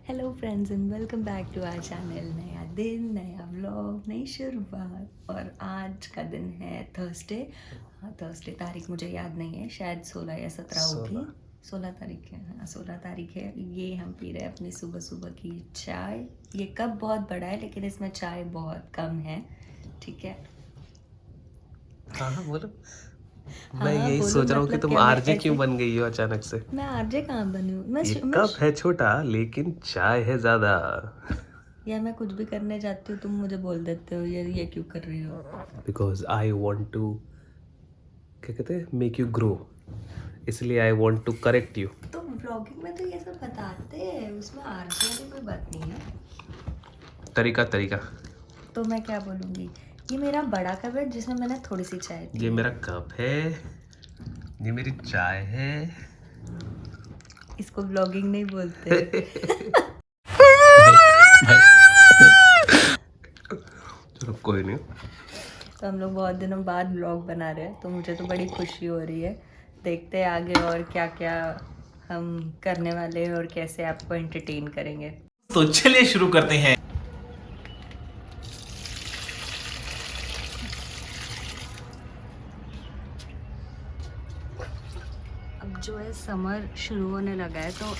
Hello friends and welcome back to our channel. नया दिन, नया व्लॉग, नई शुरुआत। और आज का दिन है थर्सडे। हाँ, थर्सडे तारीख मुझे याद नहीं है, शायद 16 या 17 होगी। 16 तारीख है, हाँ 16 तारीख है। ये हम पी रहे हैं अपनी सुबह सुबह की चाय। ये कप बहुत बड़ा है लेकिन इसमें चाय बहुत कम है, ठीक है। हाँ बोलो। मैं हाँ यही बोलो, सोच रहा हूँ कि मतलब तुम क्या मैं आरजे क्यों ऐसे। बन गई हो अचानक से। मैं आरजे कहाँ बनी हूँ? ये कप है छोटा लेकिन चाय है ज्यादा। या मैं कुछ भी करने जाती हूँ तुम मुझे बोल देते हो ये क्यों कर रही हो। बिकॉज आई वॉन्ट टू, क्या कहते हैं, मेक यू ग्रो। इसलिए I want to correct you. तो व्लॉगिंग में तो ये सब बताते हैं, उसमें आरजे की कोई बात नहीं है। तरीका तरीका। तो मैं क्या बोलूँगी, ये मेरा बड़ा कप है जिसमें मैंने थोड़ी सी चाय पी ये है। मेरा कप है, ये मेरी चाय है। इसको व्लॉगिंग नहीं बोलते। चलो कोई नहीं। तो हम लोग बहुत दिनों बाद व्लॉग बना रहे हैं, तो मुझे तो बड़ी खुशी हो रही है। देखते हैं आगे और क्या क्या हम करने वाले हैं और कैसे आपको एंटरटेन करेंगे। तो चलिए शुरू करते हैं। अब जो है समर शुरू होने लगा है, तो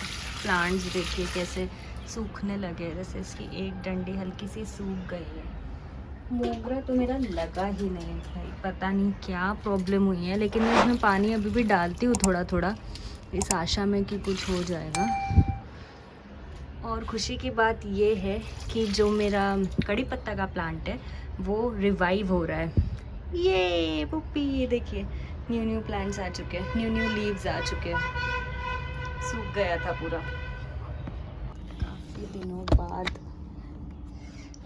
प्लांट्स देखिए कैसे सूखने लगे हैं। जैसे इसकी एक डंडी हल्की सी सूख गई है। मोगरा तो मेरा लगा ही नहीं भाई, पता नहीं क्या प्रॉब्लम हुई है, लेकिन मैं इसमें पानी अभी भी डालती हूँ थोड़ा थोड़ा, इस आशा में कि कुछ हो जाएगा। और खुशी की बात ये है कि जो मेरा कड़ी पत्ता का प्लांट है वो रिवाइव हो रहा है। ये पुप्पी, ये देखिए न्यू प्लांट्स आ चुके हैं, न्यू लीव्स आ चुके हैं। सूख गया था पूरा। काफ़ी दिनों बाद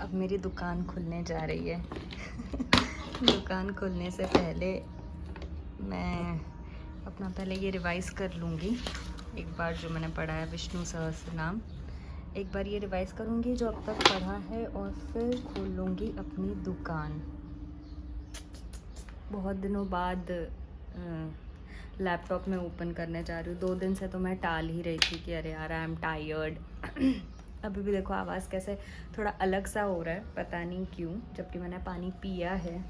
अब मेरी दुकान खुलने जा रही है। दुकान खुलने से पहले मैं अपना पहले ये रिवाइज़ कर लूँगी एक बार, जो मैंने पढ़ा है विष्णु सहस्त्र नाम, एक बार ये रिवाइज़ करूँगी जो अब तक पढ़ा है, और फिर खोल लूँगी अपनी दुकान। बहुत दिनों बाद लैपटॉप में ओपन करने जा रही हूँ। 2 दिन से तो मैं टाल ही रही थी कि अरे यार आई एम टायर्ड। अभी भी देखो आवाज़ कैसे थोड़ा अलग सा हो रहा है, पता नहीं क्यों, जबकि मैंने पानी पिया है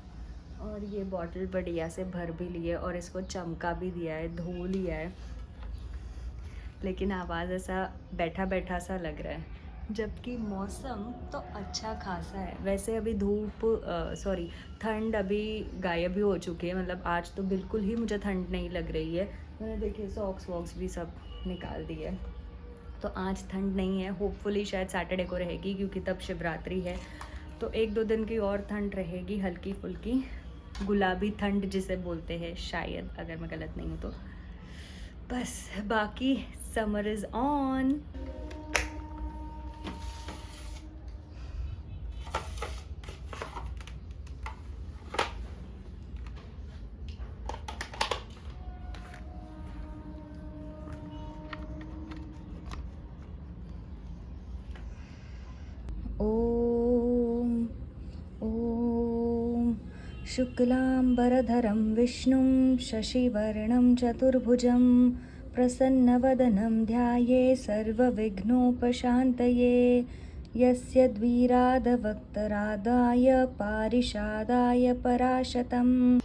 और ये बॉटल बढ़िया से भर भी ली है और इसको चमका भी दिया है, धो लिया है, लेकिन आवाज़ ऐसा बैठा बैठा सा लग रहा है। जबकि मौसम तो अच्छा खासा है। वैसे अभी धूप सॉरी ठंड अभी गायब भी हो चुकी है, मतलब आज तो बिल्कुल ही मुझे ठंड नहीं लग रही है। मैंने देखिए सॉक्स वॉक्स भी सब निकाल दिए, तो आज ठंड नहीं है। होपफुली शायद सैटरडे को रहेगी क्योंकि तब शिवरात्रि है, तो 1-2 दिन की और ठंड रहेगी, हल्की फुल्की गुलाबी ठंड जिसे बोलते हैं शायद, अगर मैं गलत नहीं हूँ तो। बस बाकी समर इज़ ऑन। ॐ ॐ शुक्लाम्बरधरं विष्णुं शशिवर्णं चतुर्भुजं प्रसन्नवदनं ध्याये सर्वविघ्नोपशान्तये यस्य द्विरादवक्तरादाय पारिषादाय पराशतम्।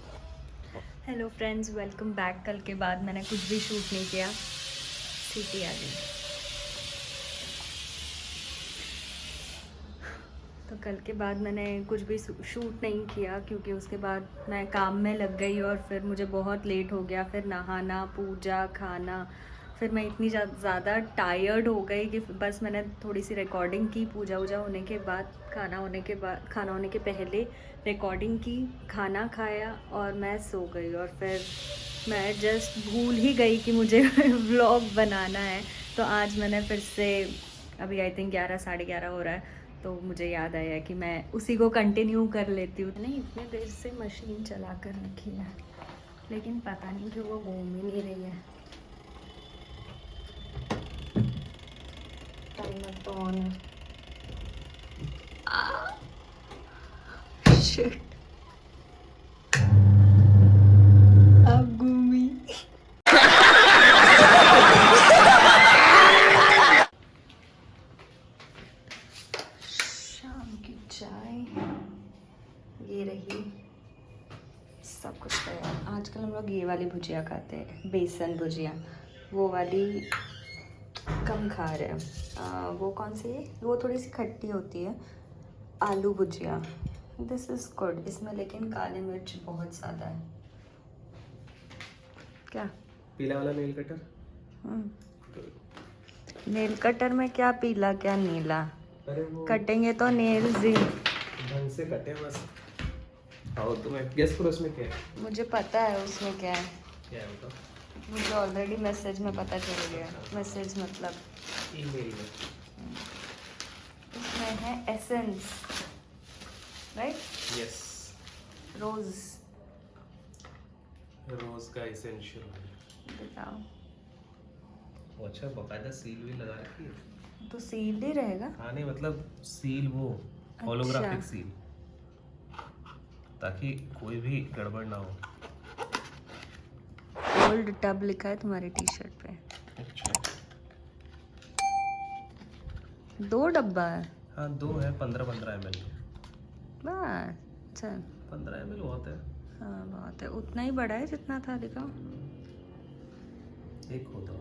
Hello friends, welcome back. कल के बाद मैंने कुछ भी शूट नहीं किया, सीटी आ गई। तो कल के बाद मैंने कुछ भी शूट नहीं किया क्योंकि उसके बाद मैं काम में लग गई और फिर मुझे बहुत लेट हो गया। फिर नहाना, पूजा, खाना, फिर मैं इतनी ज़्यादा टायर्ड हो गई कि बस मैंने थोड़ी सी रिकॉर्डिंग की, पूजा वूजा होने के बाद, खाना होने के पहले रिकॉर्डिंग की, खाना खाया और मैं सो गई। और फिर मैं जस्ट भूल ही गई कि मुझे व्लॉग बनाना है। तो आज मैंने फिर से, अभी आई थिंक 11 साढ़े 11 हो रहा है, तो मुझे याद आया कि मैं उसी को कंटिन्यू कर लेती हूँ। नहीं, इतने देर से मशीन चला कर रखी है लेकिन पता नहीं क्यों वो घूम ही नहीं रही है। टाइमर तो ऑन है। शिट, अब घूमी। चाय ये रही, सब कुछ तैयार। आजकल हम लोग ये वाली भुजिया खाते हैं, बेसन भुजिया, वो वाली कम खा रहे हैं। वो कौन सी है, वो थोड़ी सी खट्टी होती है, आलू भुजिया। दिस इज़ गुड, इसमें लेकिन काली मिर्च बहुत ज़्यादा है। क्या पीला वाला नेल कटर? नेल कटर में क्या पीला क्या नीला? अरे वो कटेंगे तो नेल्स ही। ढंग से कटे बस। आओ तुम्हें गेस करो उसमें क्या है। मुझे पता है उसमें क्या है, क्या है बताओ? मुझे ऑलरेडी मैसेज में पता चल गया। मैसेज मतलब ईमेल में। इसमें है एसेंस, राइट? यस, रोज। रोज का एसेंशियल ऑयल। बताओ। वो अच्छा बकायदा सील भी लगा रखी है। तो सील ही रहेगा। हाँ नहीं मतलब सील वो होलोग्राफिक सील, ताकि कोई भी गड़बड़ ना हो। ओल्ड टब लिखा है तुम्हारी टी शर्ट पे। अच्छा 2 डब्बा है। हाँ 2 है, 15-15 ml। बस चल 15 ml बहुत है। हाँ बहुत है, उतना ही बड़ा है जितना था, दिखाओ। एक होता है।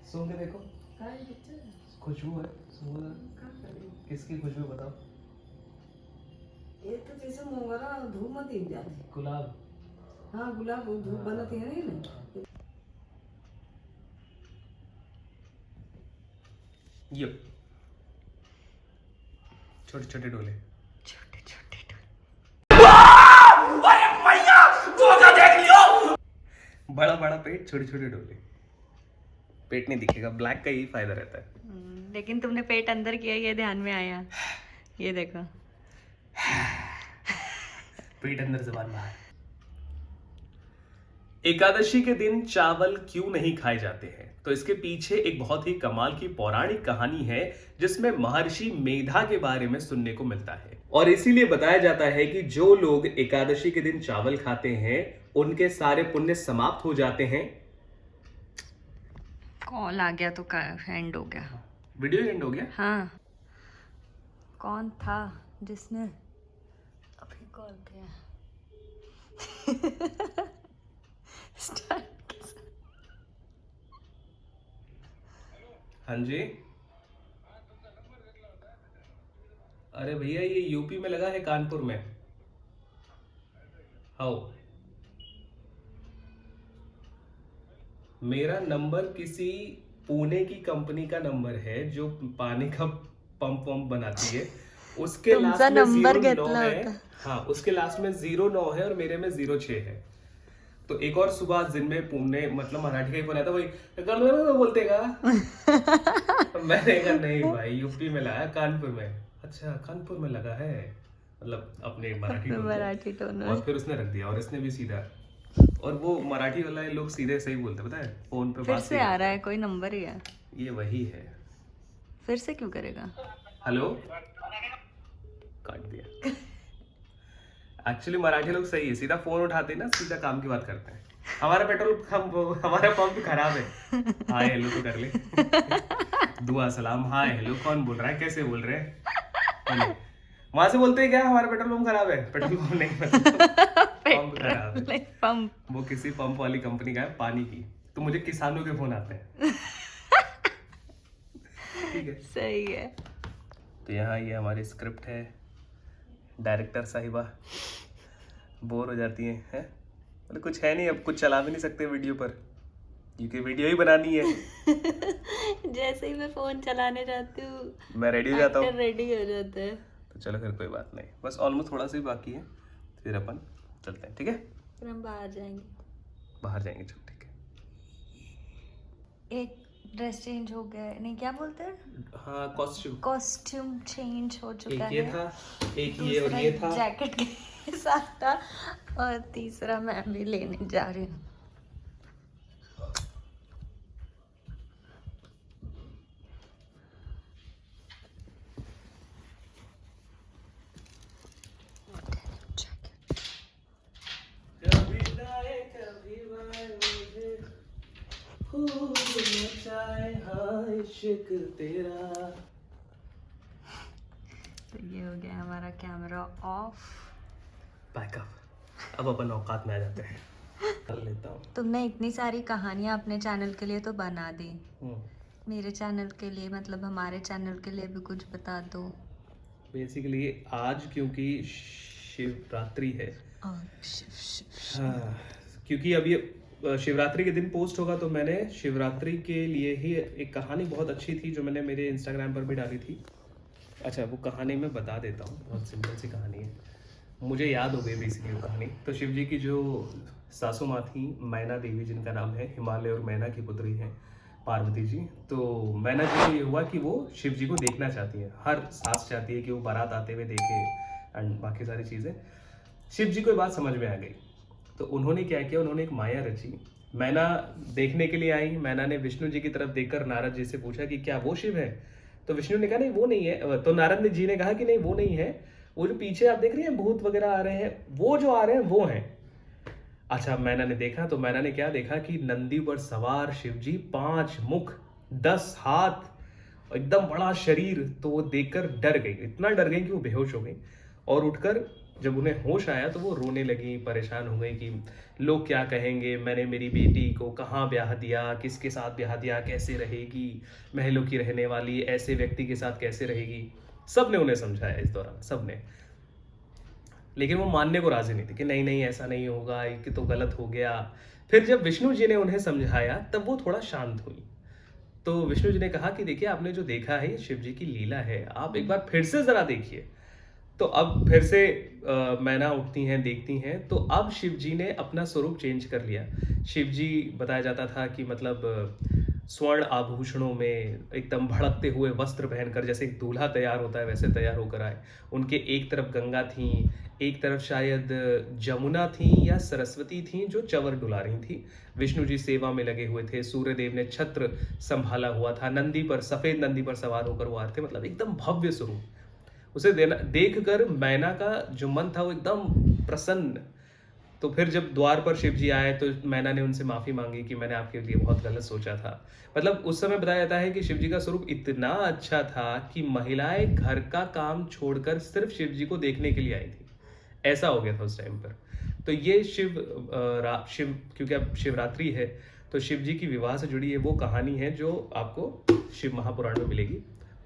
सूंघ के देखो, खुशबू है। किसकी खुशबू बताओ? ये तो जैसे मोगरा धूप मत ही जाती। गुलाब। हाँ गुलाब धूप बनाती है ना ये ना। ये छोटे छोटे डोले। छोटे छोटे बड़ा बड़ा पेट, छोटे छोटे डोले। पेट नहीं दिखेगा, ब्लैक का यही फायदा रहता है। लेकिन तुमने पेट अंदर किया, ये ध्यान में आया? ये देखो, पेट अंदर जबान बाहर। एकादशी के दिन चावल क्यों नहीं खाए जाते हैं? तो इसके पीछे एक बहुत ही कमाल की पौराणिक कहानी है, जिसमें महर्षि मेधा के बारे में सुनने को मिलता है। और इसीलिए बताया जाता है कि जो लोग एकादशी के दिन चावल खाते हैं उनके सारे पुण्य समाप्त हो जाते हैं। कॉल आ गया तो एंड हो गया। वीडियो एंड हो गया। हाँ, कौन था जिसने अभी कॉल किया? स्टार्ट कैसे? हाँ जी। अरे भैया ये यूपी में लगा है, कानपुर में। हाउ मेरा नंबर किसी पुणे की कंपनी का नंबर है जो पानी का पंप वंप बनाती है। उसके तुमचा लास्ट में नंबर 09 घेतला है। होता। हाँ उसके लास्ट में 09 है और मेरे में 06 है। तो एक और सुबह दिन में पुणे मतलब मराठी का ही फोन आया था, वही कर लो ना तो बोलते का। मैंने कहा नहीं भाई यूपी में लगा, कानपुर में। अच्छा कानपुर में लगा है, मतलब अपने मराठी टोन में। और फिर उसने रख दिया और इसने भी सीधा। और वो मराठी वाला लोग सीधे सही बोलते, पता है, फोन पे फिर बात से आ रहा है, कोई नंबर ही है। ये वही है। फिर से क्यों करेगा? हेलो, काट दिया। एक्चुअली मराठी लोग सही है, सीधा फोन उठाते हैं ना, सीधा काम की बात करते हैं। हमारा पेट्रोल हमारा पंप खराब है। हाय हेलो तो कर ले। दुआ सलाम, हाय हेलो कौन बोल रहा है, कैसे बोल रहे हैं? वहां से बोलते हैं क्या हमारा पेट्रोल पंप खराब है? पेट्रोल पंप नहीं, पंप खराब है। पंप वो किसी पंप वाली कंपनी का है पानी की। तो मुझे किसानों के फोन आते हैं। ठीक है, सही है। तो यहाँ ये हमारी स्क्रिप्ट है। डायरेक्टर साहिबा बोर हो जाती हैं, मतलब कुछ है नहीं, अब कुछ चला भी नहीं सकते वीडियो पर, क्योंकि वीडियो ही बनानी है। जैसे ही मैं फोन चलाने जाती हूँ मैं रेडी हो जाता हूँ, रेडी हो जाते हैं। तो चलो फिर कोई बात नहीं, बस ऑलमोस्ट थोड़ा सा ही बाकी है, फिर अपन चलते हैं। ठीक है, फिर हम बाहर जाएंगे। बाहर जाएंगे, चलो ठीक है। एक ड्रेस चेंज हो गया है, नहीं क्या बोलते हैं? हाँ कॉस्ट्यूम चेंज हो चुका एक ये है। था, एक ये और ये था। जैकेट के साथ था, और तीसरा मैं भी लेने जा रही हूँ। मचाए हाँ इश्क तेरा। तो ये हो गया हमारा कैमरा ऑफ। बैकअप। अब अपन औकात में आ जाते हैं। कर लेता हूँ। तुमने इतनी सारी कहानियाँ अपने चैनल के लिए तो बना दी, मेरे चैनल के लिए मतलब हमारे चैनल के लिए भी कुछ बता दो। बेसिकली आज क्योंकि शिवरात्रि है, हाँ, क्योंकि अब ये शिवरात्रि के दिन पोस्ट होगा तो मैंने शिवरात्रि के लिए ही एक कहानी बहुत अच्छी थी जो मैंने मेरे इंस्टाग्राम पर भी डाली थी। अच्छा वो कहानी मैं बता देता हूँ, बहुत सिंपल सी कहानी है, मुझे याद हो गई बेसिकली वो कहानी। तो शिव जी की जो सासू माँ थी मैना देवी, जिनका नाम है हिमालय और मैना की पुत्री हैं पार्वती जी। तो मैना जी को ये हुआ कि वो शिव जी को देखना चाहती है, हर सास चाहती है कि वो बारात आते हुए देखे एंड बाकी सारी चीज़ें। शिव जी को ये बात समझ में आ गई तो उन्होंने क्या किया, उन्होंने एक माया रची। मैना देखने के लिए आई, मैना ने विष्णु जी की तरफ देखकर नारद जी से पूछा कि क्या वो शिव है? तो विष्णु ने कहा नहीं वो नहीं है। तो नारद जी ने कहा कि नहीं वो नहीं है, वो जो पीछे आप देख रही हैं भूत वगैरह आ रहे हैं, वो जो आ रहे हैं वो हैं। अच्छा मैना ने देखा तो मैना ने क्या देखा कि नंदी पर सवार शिव जी, 5 मुख 10 हाथ, एकदम बड़ा शरीर। तो वो देखकर डर गई, इतना डर गई कि वो बेहोश हो गई और उठकर जब उन्हें होश आया तो वो रोने लगी, परेशान हो गई कि लोग क्या कहेंगे, मैंने मेरी बेटी को कहाँ ब्याह दिया, किसके साथ ब्याह दिया, कैसे रहेगी, महलों की रहने वाली ऐसे व्यक्ति के साथ कैसे रहेगी। सब ने उन्हें समझाया इस दौरान, सब ने, लेकिन वो मानने को राजी नहीं थी कि नहीं नहीं ऐसा नहीं होगा, ये तो गलत हो गया। फिर जब विष्णु जी ने उन्हें समझाया तब वो थोड़ा शांत हुई। तो विष्णु जी ने कहा कि देखिए आपने जो देखा है शिव जी की लीला है, आप एक बार फिर से जरा देखिए। तो अब फिर से मैना उठती हैं, देखती हैं, तो अब शिव जी ने अपना स्वरूप चेंज कर लिया। शिव जी बताया जाता था कि मतलब स्वर्ण आभूषणों में एकदम भड़कते हुए वस्त्र पहनकर, जैसे एक दूल्हा तैयार होता है वैसे तैयार होकर आए। उनके एक तरफ गंगा थी, एक तरफ शायद जमुना थी या सरस्वती थी जो चवर डुला रही थी। विष्णु जी सेवा में लगे हुए थे, सूर्यदेव ने छत्र संभाला हुआ था, नंदी पर, सफेद नंदी पर सवार होकर वो आ रहे थे, मतलब एकदम भव्य स्वरूप। उसे देख कर मैना का जो मन था वो एकदम प्रसन्न। तो फिर जब द्वार पर शिव जी आए तो मैना ने उनसे माफी मांगी कि मैंने आपके लिए बहुत गलत सोचा था। मतलब उस समय बताया जाता है कि शिव जी का स्वरूप इतना अच्छा था कि महिलाएं घर का काम छोड़कर सिर्फ शिव जी को देखने के लिए आई थी, ऐसा हो गया था उस टाइम पर। तो ये शिव क्योंकि अब शिवरात्रि है तो शिव जी की विवाह से जुड़ी ये वो कहानी है जो आपको शिव महापुराण में मिलेगी।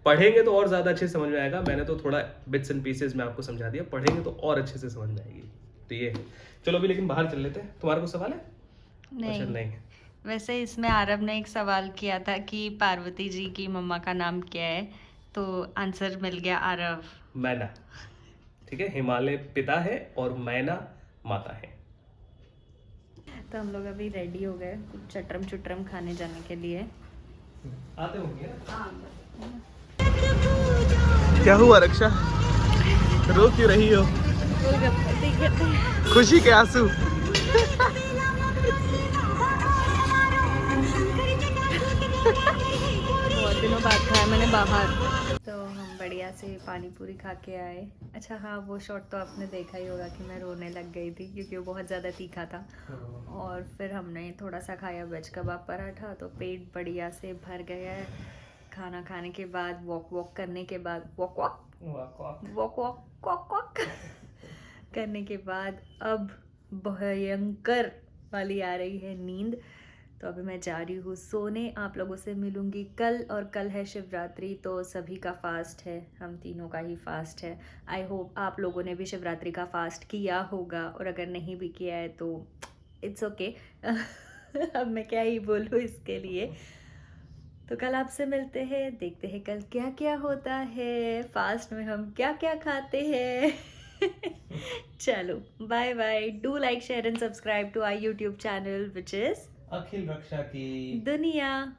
पढ़ेंगे तो और ज्यादा अच्छे समझ में आएगा, मैंने तो थोड़ा बिट्स एंड पीसेस में आपको समझा दिया, पढ़ेंगे तो और अच्छे से समझ में आएगी। तो ये है, चलो अभी लेकिन बाहर चल लेते हैं। तुम्हारा कोई सवाल है? नहीं, अच्छा, नहीं। वैसे इसमें आरब ने एक सवाल किया था कि पार्वती जी की मम्मा का नाम क्या है, तो आंसर मिल गया आरब, मैना। ठीक है, हिमालय पिता है और मैना माता है। तो हम लोग अभी रेडी हो गए कुछ चटरम चुटरम खाने जाने के लिए। आते होंगे हाँ, क्या हुआ रक्षा, रो क्यों रही हो? खुशी के आंसू। बहुत दिनों बाद खाया मैंने बाहर, तो हम बढ़िया से पानी पूरी खा के आए। अच्छा हाँ, वो शॉट तो आपने देखा ही होगा कि मैं रोने लग गई थी क्योंकि वो बहुत ज़्यादा तीखा था। और फिर हमने थोड़ा सा खाया वेज कबाब पराठा, तो पेट बढ़िया से भर गया है। खाना खाने के बाद वॉक करने के बाद वॉक करने के बाद अब भयंकर वाली आ रही है नींद। तो अभी मैं जा रही हूँ सोने, आप लोगों से मिलूंगी कल, और कल है शिवरात्रि तो सभी का फास्ट है, हम तीनों का ही फास्ट है। आई होप आप लोगों ने भी शिवरात्रि का फास्ट किया होगा, और अगर नहीं भी किया है तो इट्स ओके। अब मैं क्या ही बोलूँ इसके लिए। तो कल आपसे मिलते हैं, देखते हैं कल क्या क्या होता है, फास्ट में हम क्या क्या खाते हैं। चलो bye bye, do like share and subscribe to our YouTube channel which is Akhil Raksha की दुनिया।